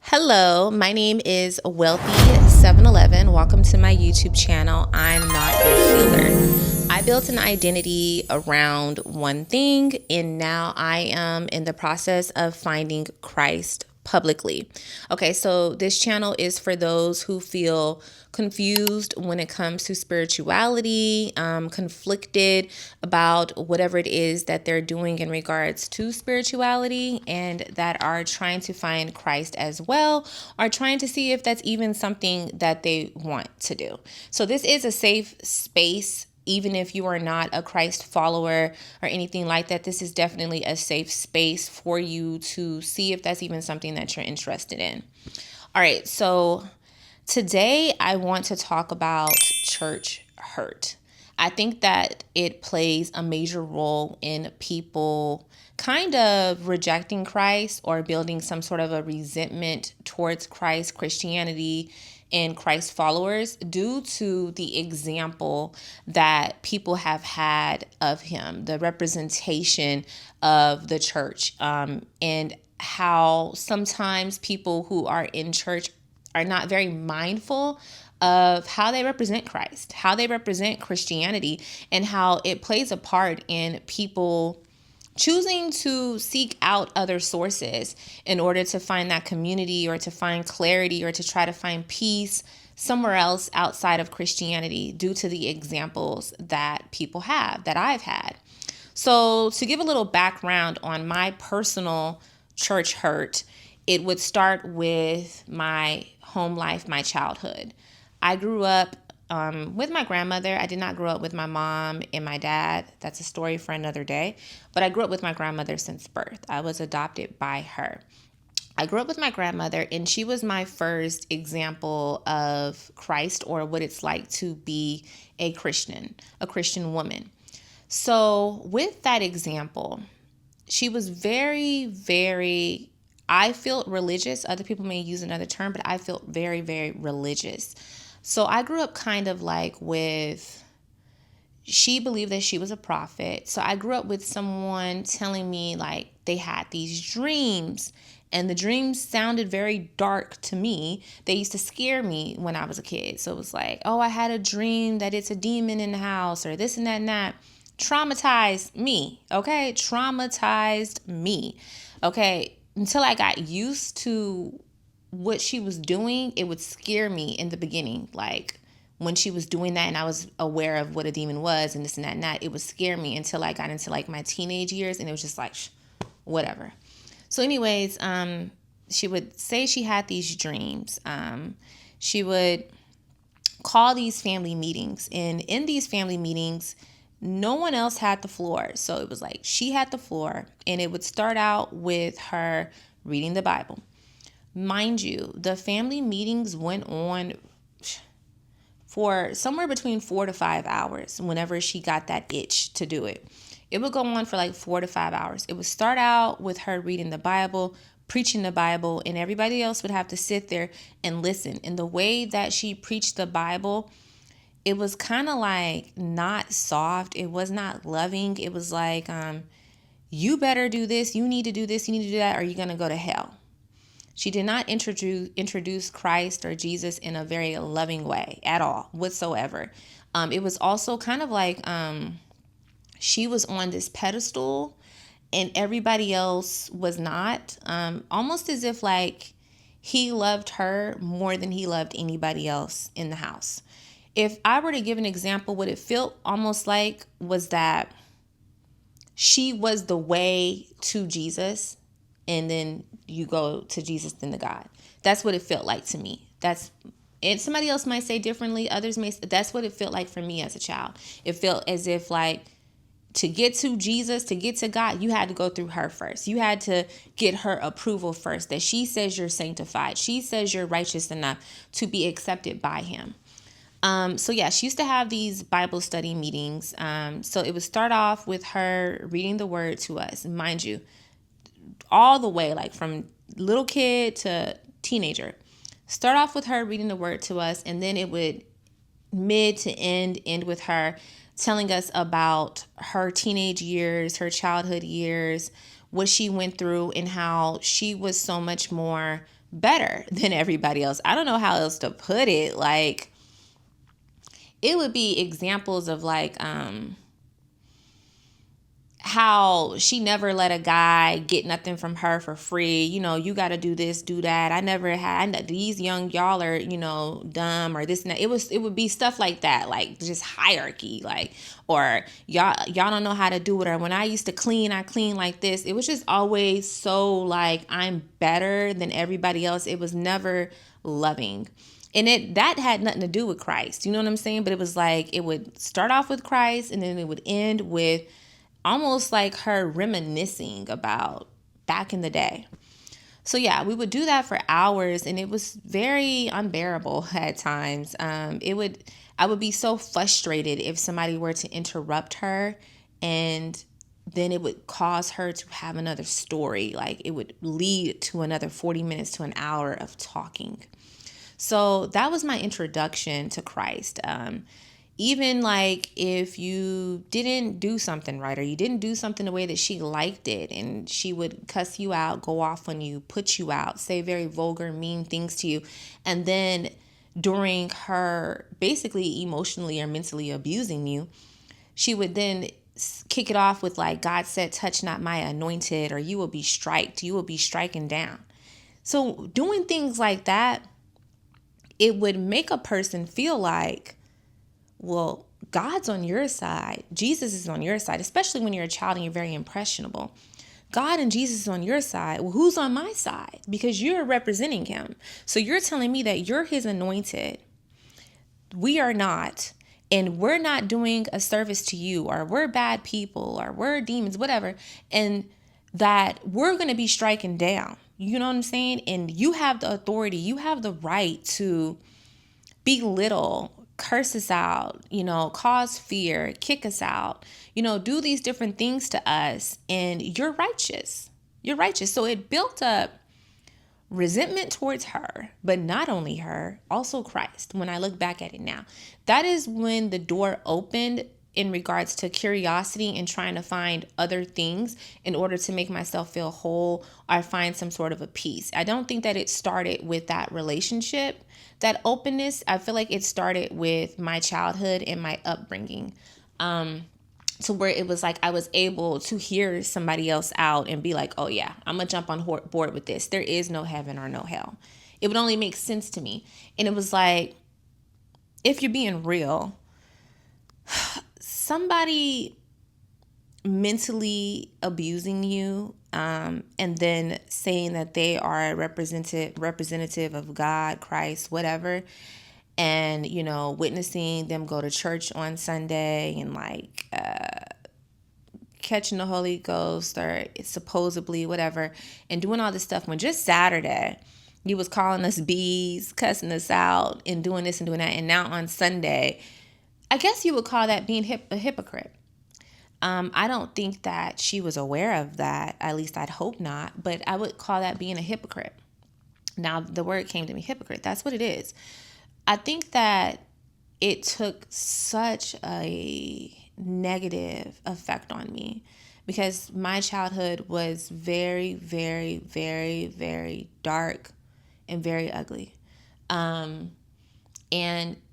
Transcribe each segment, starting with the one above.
Hello, my name is Wealthy711. Welcome to my YouTube channel. I'm not your healer. I built an identity around one thing, and now I am in the process of finding Christ publicly. Okay, so this channel is for those who feel confused when it comes to spirituality, conflicted about whatever it is that they're doing in regards to spirituality, and that are trying to find Christ as well, or trying to see if that's even something that they want to do. So this is a safe space. Even if you are not a Christ follower or anything like that, this is definitely a safe space for you to see if that's even something that you're interested in. All right, so today I want to talk about church hurt. I think that it plays a major role in people kind of rejecting Christ or building some sort of a resentment towards Christ, Christianity, and Christ followers due to the example that people have had of him, the representation of the church, and how sometimes people who are in church are not very mindful of how they represent Christ, how they represent Christianity, and how it plays a part in people choosing to seek out other sources in order to find that community or to find clarity or to try to find peace somewhere else outside of Christianity due to the examples that people have, that I've had. So, to give a little background on my personal church hurt, it would start with my home life, my childhood. I grew up with my grandmother. I did not grow up with my mom and my dad. That's a story for another day. But I grew up with my grandmother since birth. I was adopted by her. I grew up with my grandmother, and she was my first example of Christ, or what it's like to be a Christian woman. So, with that example, she was very, very, I felt religious. Other people may use another term, but I felt very, very religious. So I grew up kind of like with, she believed that she was a prophet. So I grew up with someone telling me like they had these dreams, and the dreams sounded very dark to me. They used to scare me when I was a kid. So it was like, oh, I had a dream that it's a demon in the house, or this and that and that. Traumatized me, okay? Traumatized me, okay? Until I got used to what she was doing, it would scare me in the beginning. Like when she was doing that and I was aware of what a demon was and this and that and that, it would scare me until I got into like my teenage years, and it was just like, whatever. So anyways, she would say she had these dreams. She would call these family meetings, and in these family meetings, no one else had the floor. So it was like she had the floor, and it would start out with her reading the Bible. Mind you, the family meetings went on for somewhere between 4 to 5 hours whenever she got that itch to do it. It would go on for like 4 to 5 hours. It would start out with her reading the Bible, preaching the Bible, and everybody else would have to sit there and listen. And the way that she preached the Bible, it was kind of like not soft. It was not loving. It was like, you better do this. You need to do this. You need to do that, or you're going to go to hell. She did not introduce Christ or Jesus in a very loving way at all, whatsoever. It was also kind of like she was on this pedestal and everybody else was not. Almost as if like he loved her more than he loved anybody else in the house. If I were to give an example, what it felt almost like was that she was the way to Jesus, and then you go to Jesus, then to God. That's what it felt like to me. And somebody else might say differently. Others may. That's what it felt like for me as a child. It felt as if like to get to Jesus, to get to God, you had to go through her first. You had to get her approval first. That she says you're sanctified. She says you're righteous enough to be accepted by him. So yeah, she used to have these Bible study meetings. So it would start off with her reading the word to us. Mind you, all the way, like from little kid to teenager. Start off with her reading the word to us, and then it would mid to end with her telling us about her teenage years, her childhood years, what she went through, and how she was so much more better than everybody else. I don't know how else to put it. Like, it would be examples of like, how she never let a guy get nothing from her for free. You know, you got to do this, do that. I never had these young y'all are, you know, dumb or this and that. It would be stuff like that, like just hierarchy, like, or y'all don't know how to do it. Or when I used to clean, I clean like this. It was just always so like I'm better than everybody else. It was never loving. And that had nothing to do with Christ. You know what I'm saying? But it was like it would start off with Christ and then it would end with almost like her reminiscing about back in the day. So yeah, we would do that for hours and it was very unbearable at times. I would be so frustrated if somebody were to interrupt her, and then it would cause her to have another story. Like it would lead to another 40 minutes to an hour of talking. So that was my introduction to Christ. Even like if you didn't do something right or you didn't do something the way that she liked it, and she would cuss you out, go off on you, put you out, say very vulgar, mean things to you. And then during her basically emotionally or mentally abusing you, she would then kick it off with like, God said, touch not my anointed, or you will be striked, you will be striken down. So doing things like that, it would make a person feel like, well, God's on your side. Jesus is on your side, especially when you're a child and you're very impressionable. God and Jesus is on your side. Well, who's on my side? Because you're representing him. So you're telling me that you're his anointed. We are not. And we're not doing a service to you, or we're bad people, or we're demons, whatever. And that we're going to be striking down. You know what I'm saying? And you have the authority. You have the right to belittle, curse us out, you know, cause fear, kick us out, you know, do these different things to us. And you're righteous. You're righteous. So it built up resentment towards her, but not only her, also Christ. When I look back at it now, that is when the door opened in regards to curiosity and trying to find other things in order to make myself feel whole or find some sort of a peace. I don't think that it started with that relationship, that openness. I feel like it started with my childhood and my upbringing. To where it was like I was able to hear somebody else out and be like, oh yeah, I'm going to jump on board with this. There is no heaven or no hell. It would only make sense to me. And it was like, if you're being real, somebody mentally abusing you, and then saying that they are a representative of God, Christ, whatever, and, you know, witnessing them go to church on Sunday and like catching the Holy Ghost or supposedly whatever, and doing all this stuff when just Saturday you was calling us bees, cussing us out, and doing this and doing that, and now on Sunday, I guess you would call that being a hypocrite. I don't think that she was aware of that. At least I'd hope not. But I would call that being a hypocrite. Now, the word came to me, hypocrite. That's what it is. I think that it took such a negative effect on me because my childhood was very, very, very, very dark and very ugly. And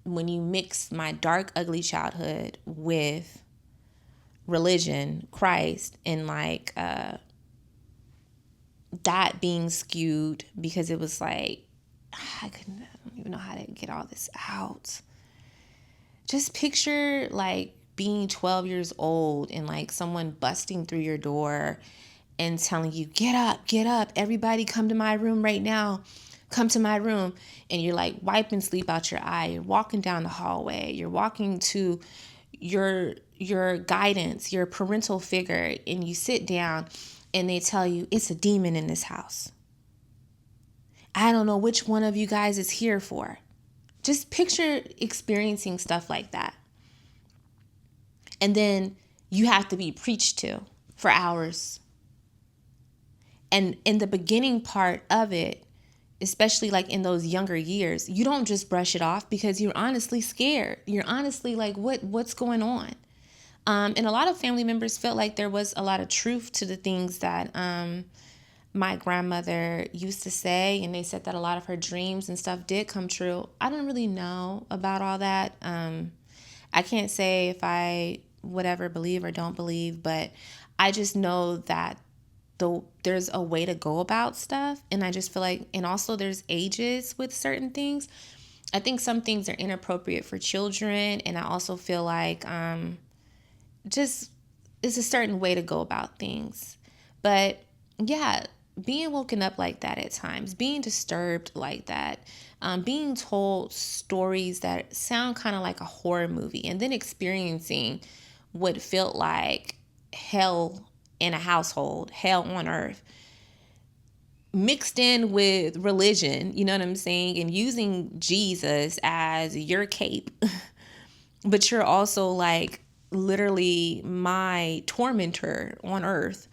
when you mix my dark, ugly childhood with religion, Christ, and like that being skewed because it was like, I don't even know how to get all this out. Just picture like being 12 years old and like someone busting through your door and telling you, get up, everybody come to my room right now. Come to my room. And you're like wiping sleep out your eye. You're walking down the hallway. You're walking to your guidance, your parental figure, and you sit down and they tell you it's a demon in this house. I don't know which one of you guys is here for. Just picture experiencing stuff like that. And then you have to be preached to for hours. And in the beginning part of it, especially like in those younger years, you don't just brush it off because you're honestly scared. You're honestly like, what's going on? And a lot of family members felt like there was a lot of truth to the things that my grandmother used to say, and they said that a lot of her dreams and stuff did come true. I don't really know about all that. I can't say if I would ever believe or don't believe, but I just know that there's a way to go about stuff. And I just feel like, and also there's ages with certain things. I think some things are inappropriate for children. And I also feel like just it's a certain way to go about things. But yeah, being woken up like that at times, being disturbed like that, being told stories that sound kind of like a horror movie, and then experiencing what felt like hell in a household, hell on earth, mixed in with religion, you know what I'm saying? And using Jesus as your cape, but you're also like literally my tormentor on earth.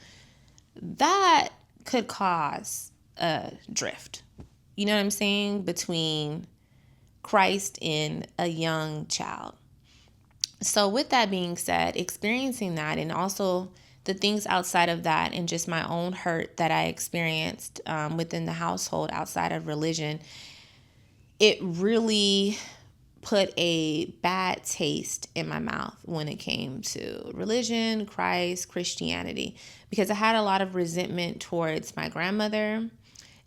That could cause a drift, you know what I'm saying, between Christ and a young child. So with that being said, experiencing that, and also the things outside of that, and just my own hurt that I experienced within the household outside of religion, it really put a bad taste in my mouth when it came to religion, Christ, Christianity, because I had a lot of resentment towards my grandmother.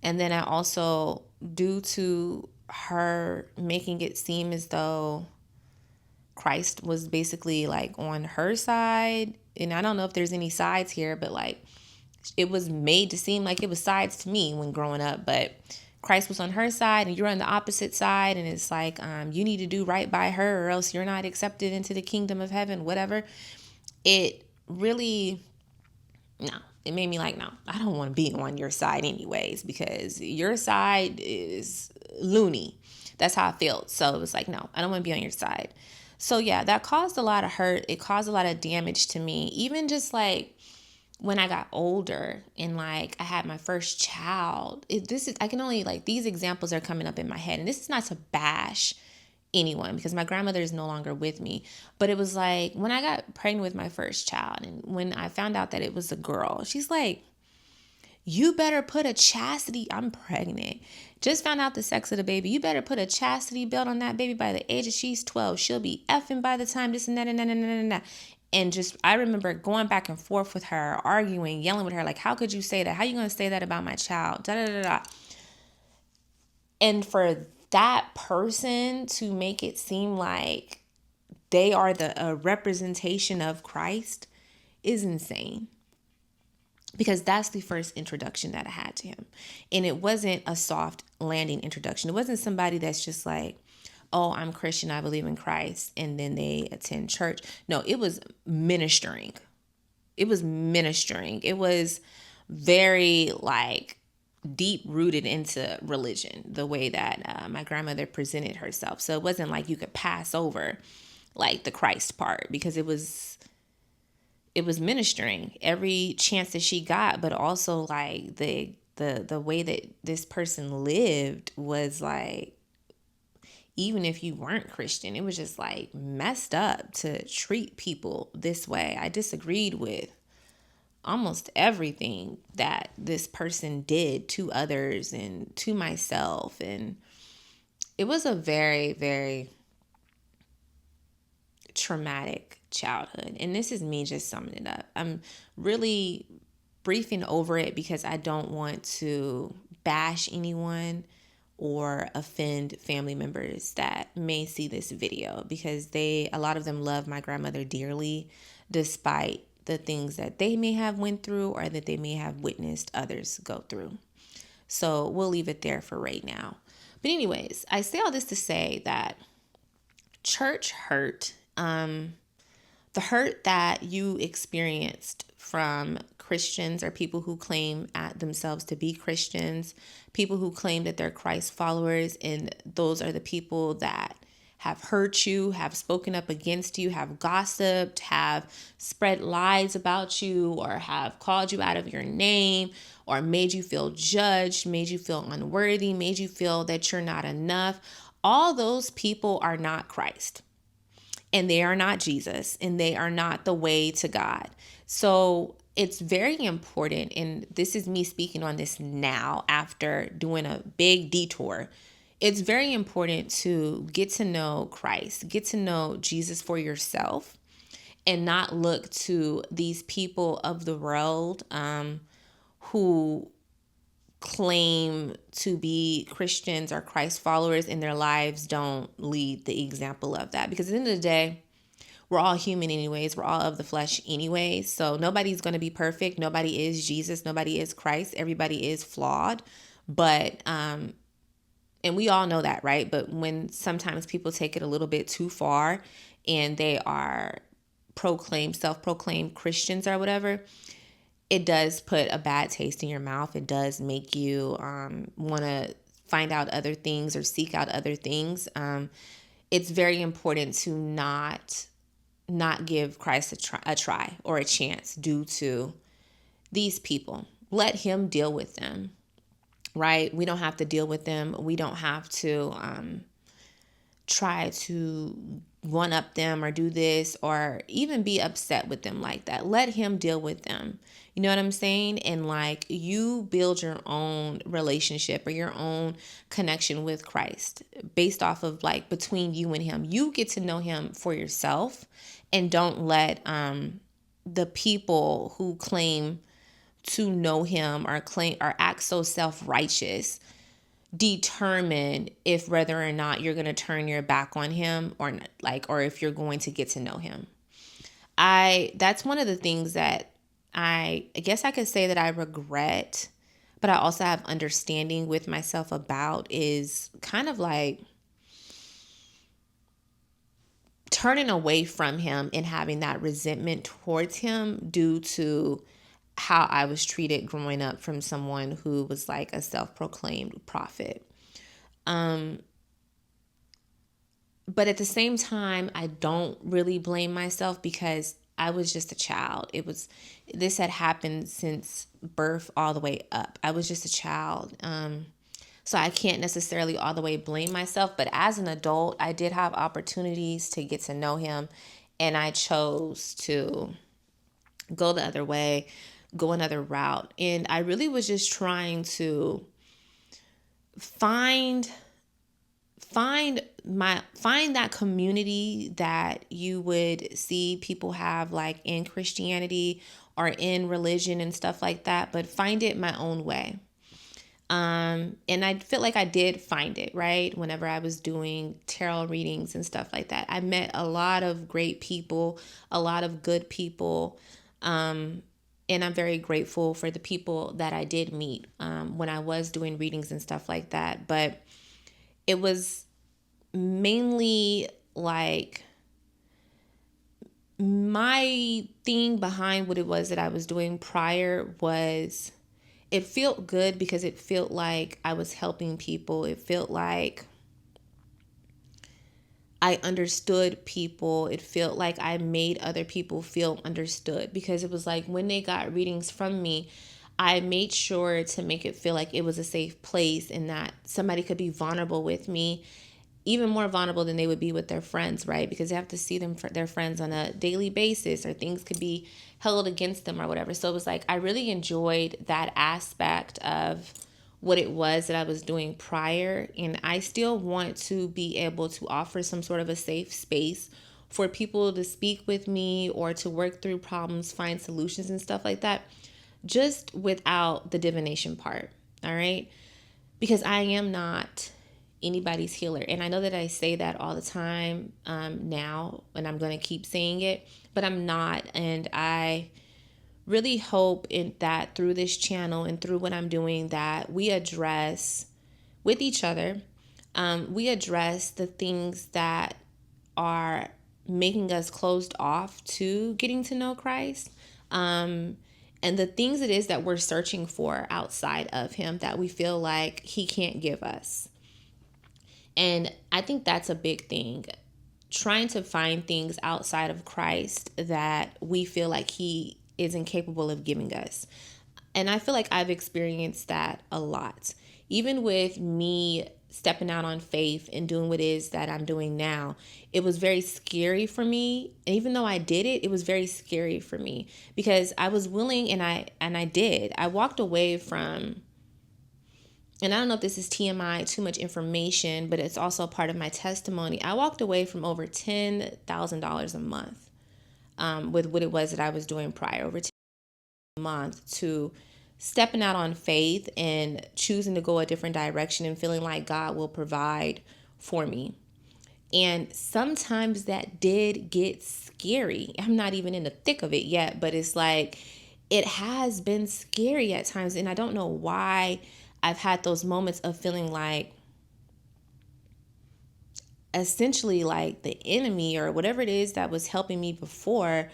And then I also, due to her making it seem as though Christ was basically like on her side, and I don't know if there's any sides here, but like it was made to seem like it was sides to me when growing up, but Christ was on her side and you're on the opposite side, and it's like you need to do right by her or else you're not accepted into the kingdom of heaven, whatever. It really, no, it made me like, no, I don't want to be on your side anyways, because your side is loony. That's how I felt. So it was like, no, I don't want to be on your side. So yeah, that caused a lot of hurt. It caused a lot of damage to me. Even just like when I got older and like I had my first child, I can only, like, these examples are coming up in my head, and this is not to bash anyone because my grandmother is no longer with me, but it was like when I got pregnant with my first child, and when I found out that it was a girl, she's like, you better put a chastity, I'm pregnant, just found out the sex of the baby, you better put a chastity belt on that baby by the age of she's 12. She'll be effing by the time this and that and that and that and that. And just, I remember going back and forth with her, arguing, yelling with her, like, how could you say that? How you going to say that about my child? Da, da, da, da. And for that person to make it seem like they are a representation of Christ is insane. Because that's the first introduction that I had to him. And it wasn't a soft landing introduction. It wasn't somebody that's just like, oh, I'm Christian, I believe in Christ, and then they attend church. No, it was ministering. It was ministering. It was very like deep rooted into religion, the way that my grandmother presented herself. So it wasn't like you could pass over like the Christ part, because it was ministering every chance that she got, but also like the way that this person lived was like, even if you weren't Christian, it was just like messed up to treat people this way. I disagreed with almost everything that this person did to others and to myself. And it was a very, very traumatic childhood. And this is me just summing it up. I'm really briefing over it because I don't want to bash anyone or offend family members that may see this video, because a lot of them love my grandmother dearly, despite the things that they may have went through or that they may have witnessed others go through. So we'll leave it there for right now. But anyways, I say all this to say that church hurt, the hurt that you experienced from Christians or people who claim at themselves to be Christians, people who claim that they're Christ followers, and those are the people that have hurt you, have spoken up against you, have gossiped, have spread lies about you, or have called you out of your name, or made you feel judged, made you feel unworthy, made you feel that you're not enough. All those people are not Christ. And they are not Jesus, and they are not the way to God. So it's very important, and this is me speaking on this now after doing a big detour. It's very important to get to know Christ, get to know Jesus for yourself, and not look to these people of the world who claim to be Christians or Christ followers and their lives don't lead the example of that. Because at the end of the day, we're all human anyways. We're all of the flesh anyways. So nobody's going to be perfect. Nobody is Jesus. Nobody is Christ. Everybody is flawed. But, and we all know that, right? But when sometimes people take it a little bit too far and they are self-proclaimed Christians or whatever, it does put a bad taste in your mouth. It does make you want to find out other things or seek out other things. It's very important to not give Christ a try or a chance due to these people. Let him deal with them, right? We don't have to deal with them. We don't have to try to one up them or do this or even be upset with them like that. Let him deal with them. You know what I'm saying? And like, you build your own relationship or your own connection with Christ based off of like between you and him. You get to know him for yourself, and don't let the people who claim to know him or act so self-righteous determine if whether or not you're going to turn your back on him or not, like, or if you're going to get to know him. That's one of the things that I guess I could say that I regret, but I also have understanding with myself about, is kind of like turning away from him and having that resentment towards him due to how I was treated growing up from someone who was like a self-proclaimed prophet. But at the same time, I don't really blame myself because I was just a child. This had happened since birth all the way up. I was just a child. So I can't necessarily all the way blame myself. But as an adult, I did have opportunities to get to know him, and I chose to go the other way, go another route. And I really was just trying to find that community that you would see people have like in Christianity or in religion and stuff like that, but find it my own way. And I feel like I did find it, right? Whenever I was doing tarot readings and stuff like that, I met a lot of great people, a lot of good people. And I'm very grateful for the people that I did meet when I was doing readings and stuff like that. But it was mainly like my thing behind what it was that I was doing prior was, it felt good because it felt like I was helping people. It felt like I understood people. It felt like I made other people feel understood, because it was like when they got readings from me, I made sure to make it feel like it was a safe place and that somebody could be vulnerable with me, even more vulnerable than they would be with their friends, right? Because they have to see their friends on a daily basis, or things could be held against them or whatever. So it was like I really enjoyed that aspect of what it was that I was doing prior. And I still want to be able to offer some sort of a safe space for people to speak with me or to work through problems, find solutions and stuff like that, just without the divination part. All right. Because I am not anybody's healer. And I know that I say that all the time now, and I'm going to keep saying it, but I'm not. And I really hope that through this channel and through what I'm doing, that we address with each other, we address the things that are making us closed off to getting to know Christ, and the things it is that we're searching for outside of him that we feel like he can't give us. And I think that's a big thing, trying to find things outside of Christ that we feel like he is incapable of giving us. And I feel like I've experienced that a lot. Even with me stepping out on faith and doing what it is that I'm doing now, it was very scary for me. And even though I did it, it was very scary for me because I was willing and I did. I walked away from, and I don't know if this is TMI, too much information, but it's also part of my testimony. I walked away from over $10,000 a month with what it was that I was doing prior, over 10 a month, to stepping out on faith and choosing to go a different direction and feeling like God will provide for me. And sometimes that did get scary. I'm not even in the thick of it yet, but it's like it has been scary at times. And I don't know why I've had those moments of feeling like essentially like the enemy or whatever it is that was helping me before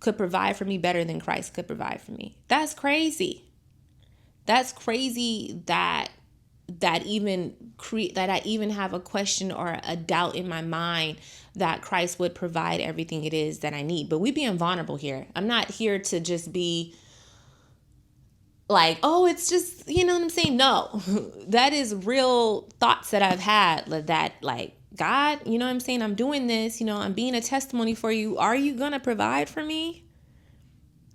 could provide for me better than Christ could provide for me. That's crazy. That's crazy that I even have a question or a doubt in my mind that Christ would provide everything it is that I need. But we being vulnerable here. I'm not here to just be like, oh, it's just, you know what I'm saying? No, that is real thoughts that I've had, that like, God, you know what I'm saying? I'm doing this, I'm being a testimony for you. Are you going to provide for me?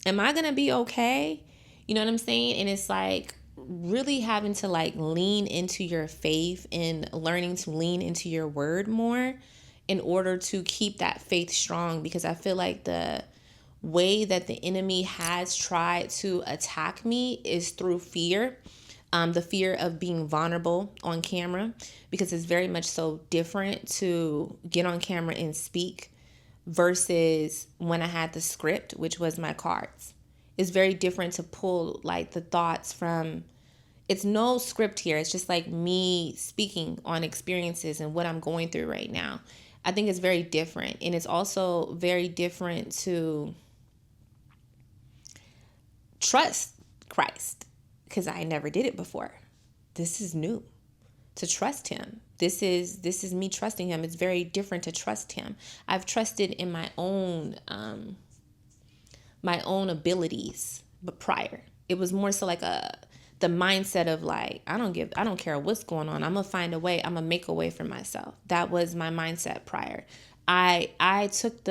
Am I going to be okay? You know what I'm saying? And it's like really having to like lean into your faith and learning to lean into your word more in order to keep that faith strong, because I feel like the way that the enemy has tried to attack me is through fear. The fear of being vulnerable on camera, because it's very much so different to get on camera and speak versus when I had the script, which was my cards. It's very different to pull like the thoughts from, it's no script here. It's just like me speaking on experiences and what I'm going through right now. I think it's very different. And it's also very different to trust Christ, because I never did it before. This is new to trust him. This is me trusting him. It's very different to trust him. I've trusted in my own abilities, but prior it was more so like the mindset of like, I don't care what's going on. I'm gonna find a way. I'm gonna make a way for myself. That was my mindset prior. I took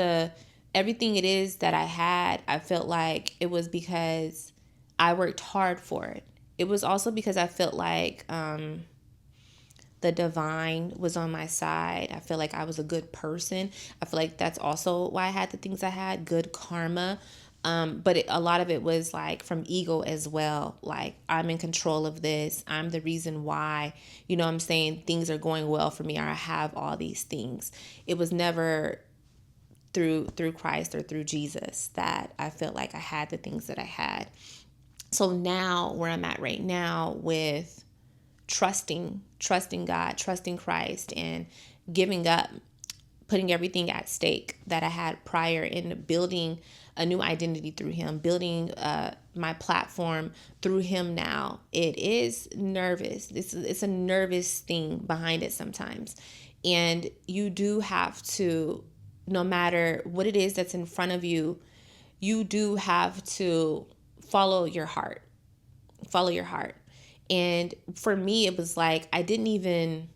everything it is that I had. I felt like it was because I worked hard for it. It was also because I felt like the divine was on my side. I feel like I was a good person. I feel like that's also why I had the things I had, good karma. But a lot of it was like from ego as well. Like, I'm in control of this. I'm the reason why, you know what I'm saying, things are going well for me, or I have all these things. It was never through Christ or through Jesus that I felt like I had the things that I had. So now where I'm at right now with trusting God, trusting Christ, and giving up, putting everything at stake that I had prior, in building a new identity through him, building my platform through him now. It is nervous. It's a nervous thing behind it sometimes. And you do have to, no matter what it is that's in front of you, you do have to follow your heart. Follow your heart. And for me, it was like I didn't even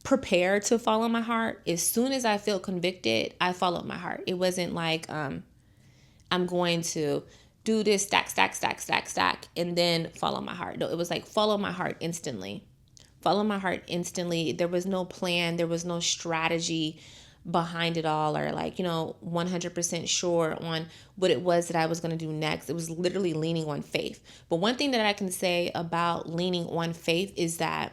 prepare to follow my heart. As soon as I feel convicted, I followed my heart. It wasn't like I'm going to do this, stack, and then follow my heart. No, it was like follow my heart instantly. Follow my heart instantly. There was no plan. There was no strategy behind it all, or like, 100% sure on what it was that I was going to do next. It was literally leaning on faith. But one thing that I can say about leaning on faith is that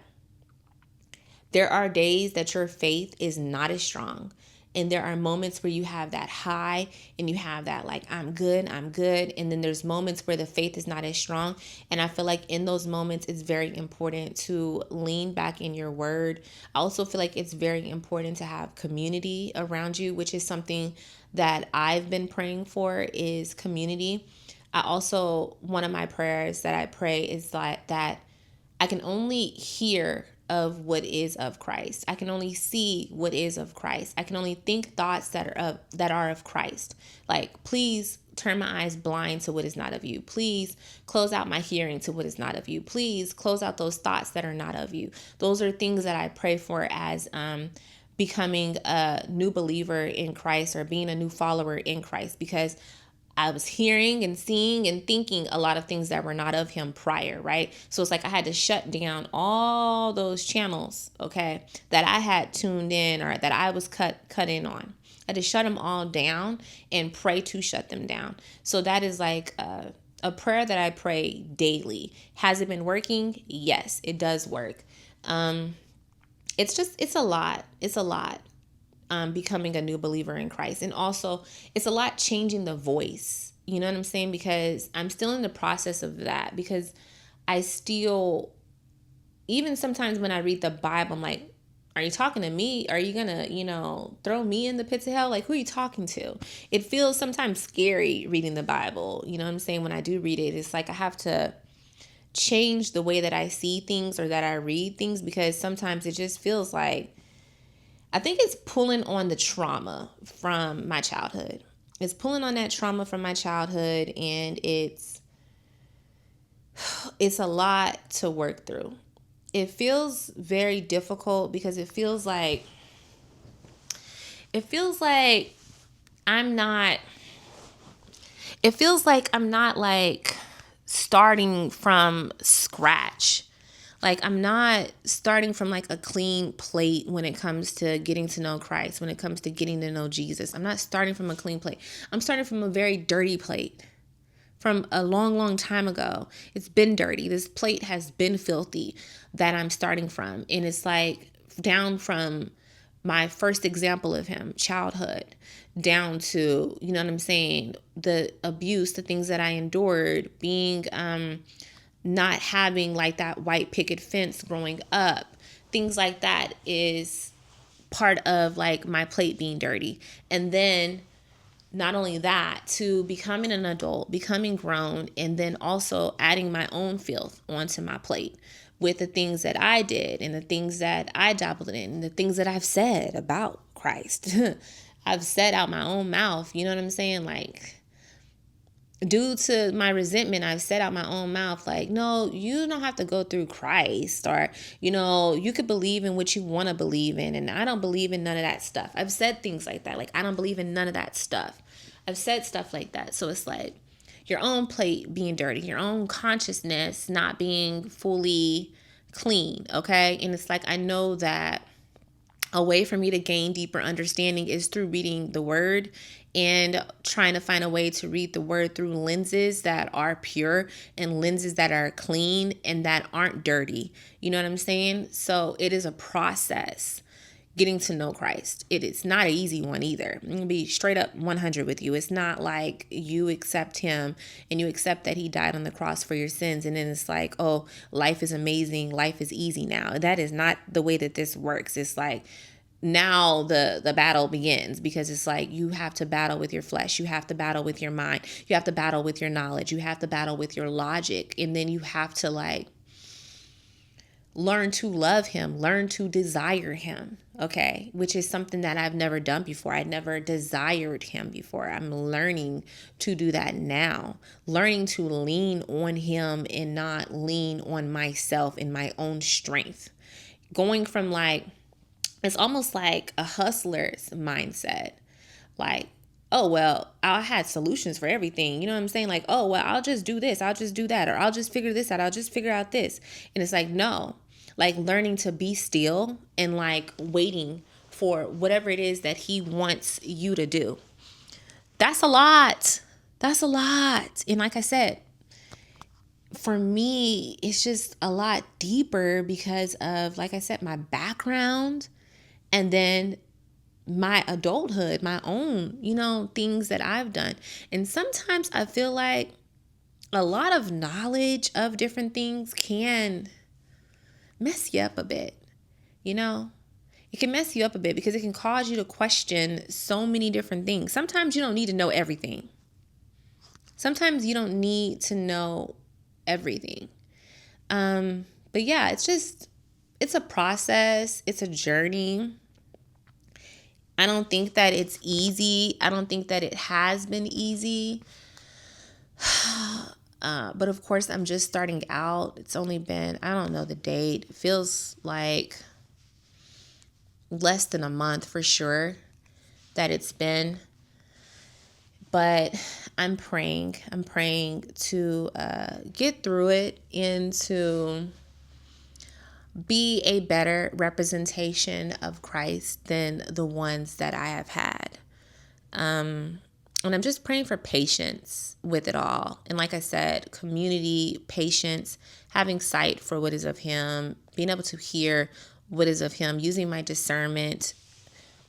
there are days that your faith is not as strong. And there are moments where you have that high and you have that like, I'm good. And then there's moments where the faith is not as strong. And I feel like in those moments, it's very important to lean back in your word. I also feel like it's very important to have community around you, which is something that I've been praying for, is community. One of my prayers that I pray is that I can only hear of what is of Christ. I can only see what is of Christ. I can only think thoughts that are of Christ. Like, please turn my eyes blind to what is not of you. Please close out my hearing to what is not of you. Please close out those thoughts that are not of you. Those are things that I pray for as becoming a new believer in Christ, or being a new follower in Christ, because I was hearing and seeing and thinking a lot of things that were not of him prior, right? So it's like I had to shut down all those channels, okay, that I had tuned in, or that I was cut in on. I had to shut them all down and pray to shut them down. So that is like a prayer that I pray daily. Has it been working? Yes, it does work. It's a lot. It's a lot. Becoming a new believer in Christ. And also, it's a lot changing the voice. You know what I'm saying? Because I'm still in the process of that. Because I still, even sometimes when I read the Bible, I'm like, are you talking to me? Are you going to, throw me in the pits of hell? Like, who are you talking to? It feels sometimes scary reading the Bible. You know what I'm saying? When I do read it, it's like I have to change the way that I see things, or that I read things, because sometimes it just feels like, I think it's pulling on the trauma from my childhood. It's pulling on that trauma from my childhood, and it's a lot to work through. It feels very difficult because it feels like I'm not like starting from scratch. Like, I'm not starting from like a clean plate when it comes to getting to know Christ, when it comes to getting to know Jesus. I'm not starting from a clean plate. I'm starting from a very dirty plate from a long, long time ago. It's been dirty. This plate has been filthy that I'm starting from. And it's like down from my first example of him, childhood, down to, you know what I'm saying, the abuse, the things that I endured, being, not having like that white picket fence growing up, things like that is part of like my plate being dirty. And then not only that, to becoming an adult, becoming grown, and then also adding my own filth onto my plate with the things that I did, and the things that I dabbled in, and the things that I've said about Christ. I've said out my own mouth, you know what I'm saying? Like, due to my resentment, I've said out my own mouth, like, no, you don't have to go through Christ, or, you could believe in what you want to believe in. And I don't believe in none of that stuff. I've said things like that. Like, I don't believe in none of that stuff. I've said stuff like that. So it's like your own plate being dirty, your own consciousness not being fully clean. Okay. And it's like, I know that a way for me to gain deeper understanding is through reading the word, and trying to find a way to read the word through lenses that are pure, and lenses that are clean, and that aren't dirty. You know what I'm saying? So it is a process getting to know Christ. It is not an easy one either. I'm going to be straight up 100 with you. It's not like you accept him and you accept that he died on the cross for your sins, and then it's like, oh, life is amazing, life is easy now. That is not the way that this works. It's like, now the battle begins, because it's like you have to battle with your flesh, you have to battle with your mind, you have to battle with your knowledge, you have to battle with your logic, and then you have to like learn to love him, learn to desire him, okay, which is something that I've never done before. I never desired him before. I'm learning to do that now, learning to lean on him and not lean on myself and my own strength, going from like, it's almost like a hustler's mindset. Like, oh, well, I had solutions for everything. You know what I'm saying? Like, oh, well, I'll just do this. I'll just do that. Or I'll just figure this out. I'll just figure out this. And it's like, no, like learning to be still and like waiting for whatever it is that he wants you to do. That's a lot. That's a lot. And like I said, for me, it's just a lot deeper because of, like I said, my background, and then my adulthood, my own, things that I've done. And sometimes I feel like a lot of knowledge of different things can mess you up a bit. It can mess you up a bit because it can cause you to question so many different things. Sometimes you don't need to know everything. Sometimes you don't need to know everything. But yeah, it's a process. It's a journey. I don't think that it's easy. I don't think that it has been easy. But of course, I'm just starting out. It's only been, I don't know the date. It feels like less than a month for sure that it's been. But I'm praying. I'm praying to get through it and to be a better representation of Christ than the ones that I have had. And I'm just praying for patience with it all. And like I said, community, patience, having sight for what is of Him, being able to hear what is of Him, using my discernment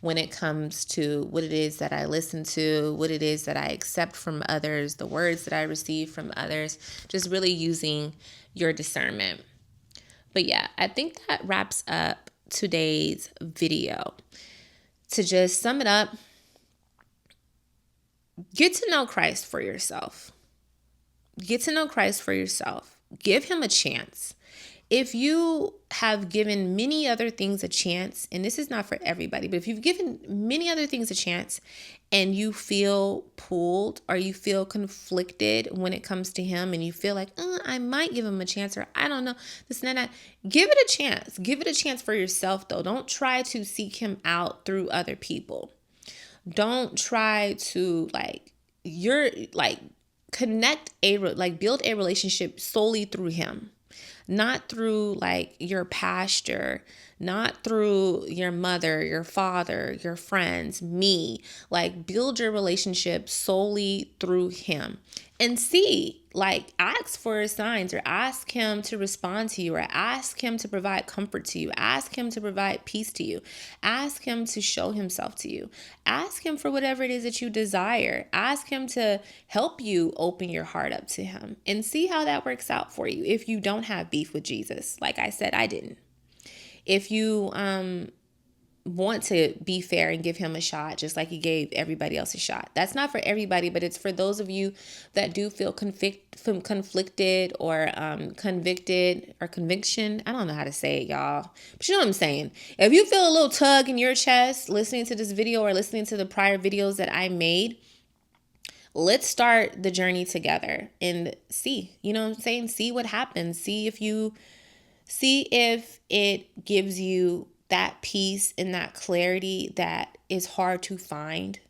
when it comes to what it is that I listen to, what it is that I accept from others, the words that I receive from others, just really using your discernment. But yeah, I think that wraps up today's video. To just sum it up, get to know Christ for yourself. Get to know Christ for yourself. Give Him a chance. If you have given many other things a chance, and this is not for everybody, but if you've given many other things a chance and you feel pulled or you feel conflicted when it comes to Him and you feel like, I might give Him a chance, or I don't know, this and that, give it a chance. Give it a chance for yourself, though. Don't try to seek Him out through other people. Don't try to build a relationship solely through Him. Not through like your pastor, not through your mother, your father, your friends, me. Like, build your relationship solely through Him. And see, like, ask for signs, or ask Him to respond to you, or ask Him to provide comfort to you, ask Him to provide peace to you, ask Him to show Himself to you, ask Him for whatever it is that you desire, ask Him to help you open your heart up to Him, and see how that works out for you. If you don't have beef with Jesus, like I said, I didn't. If you want to be fair and give Him a shot, just like He gave everybody else a shot. That's not for everybody, but it's for those of you that do feel conflicted or convicted or conviction. I don't know how to say it, y'all, but you know what I'm saying. If you feel a little tug in your chest listening to this video or listening to the prior videos that I made, let's start the journey together and see, you know what I'm saying? See what happens. See if it gives you that peace and that clarity that is hard to find,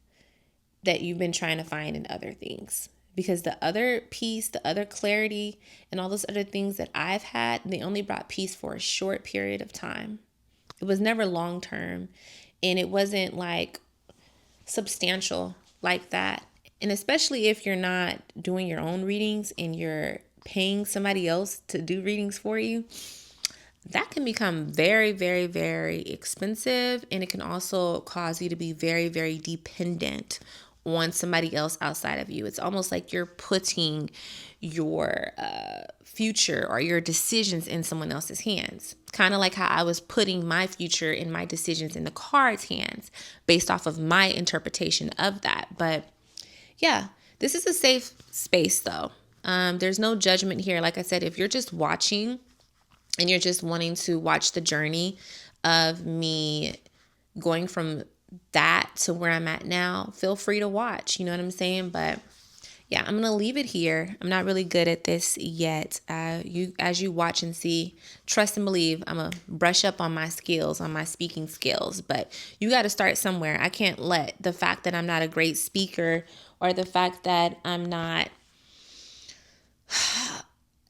that you've been trying to find in other things. Because the other peace, the other clarity, and all those other things that I've had, they only brought peace for a short period of time. It was never long term, and it wasn't like substantial like that. And especially if you're not doing your own readings and you're paying somebody else to do readings for you, that can become very, very, very expensive. And it can also cause you to be very, very dependent on somebody else outside of you. It's almost like you're putting your future or your decisions in someone else's hands. Kind of like how I was putting my future and my decisions in the card's hands based off of my interpretation of that. But yeah, this is a safe space though. There's no judgment here. Like I said, if you're just watching and you're just wanting to watch the journey of me going from that to where I'm at now, feel free to watch. You know what I'm saying? But yeah, I'm going to leave it here. I'm not really good at this yet. As you watch and see, trust and believe, I'm going to brush up on my skills, on my speaking skills. But you got to start somewhere. I can't let the fact that I'm not a great speaker, or the fact that I'm not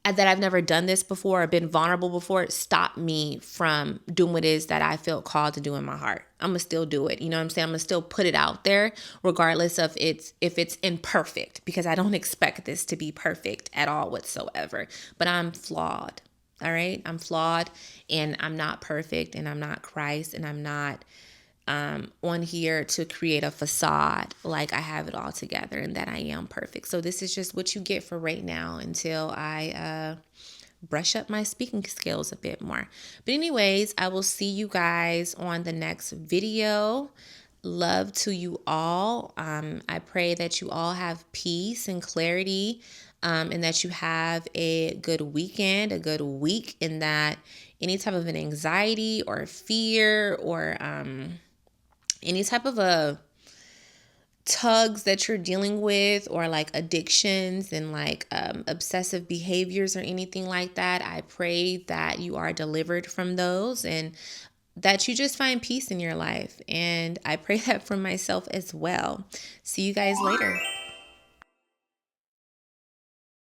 that I've never done this before or been vulnerable before, stop me from doing what it is that I feel called to do in my heart. I'm going to still do it. You know what I'm saying? I'm going to still put it out there regardless of if it's imperfect, because I don't expect this to be perfect at all whatsoever. But I'm flawed. All right? I'm flawed, and I'm not perfect, and I'm not Christ, and I'm not on here to create a facade like I have it all together and that I am perfect. So this is just what you get for right now until I brush up my speaking skills a bit more. But anyways, I will see you guys on the next video. Love to you all. I pray that you all have peace and clarity, and that you have a good weekend, a good week, and that any type of an anxiety or fear or any type of a tugs that you're dealing with, or like addictions and like obsessive behaviors or anything like that. I pray that you are delivered from those and that you just find peace in your life. And I pray that for myself as well. See you guys later.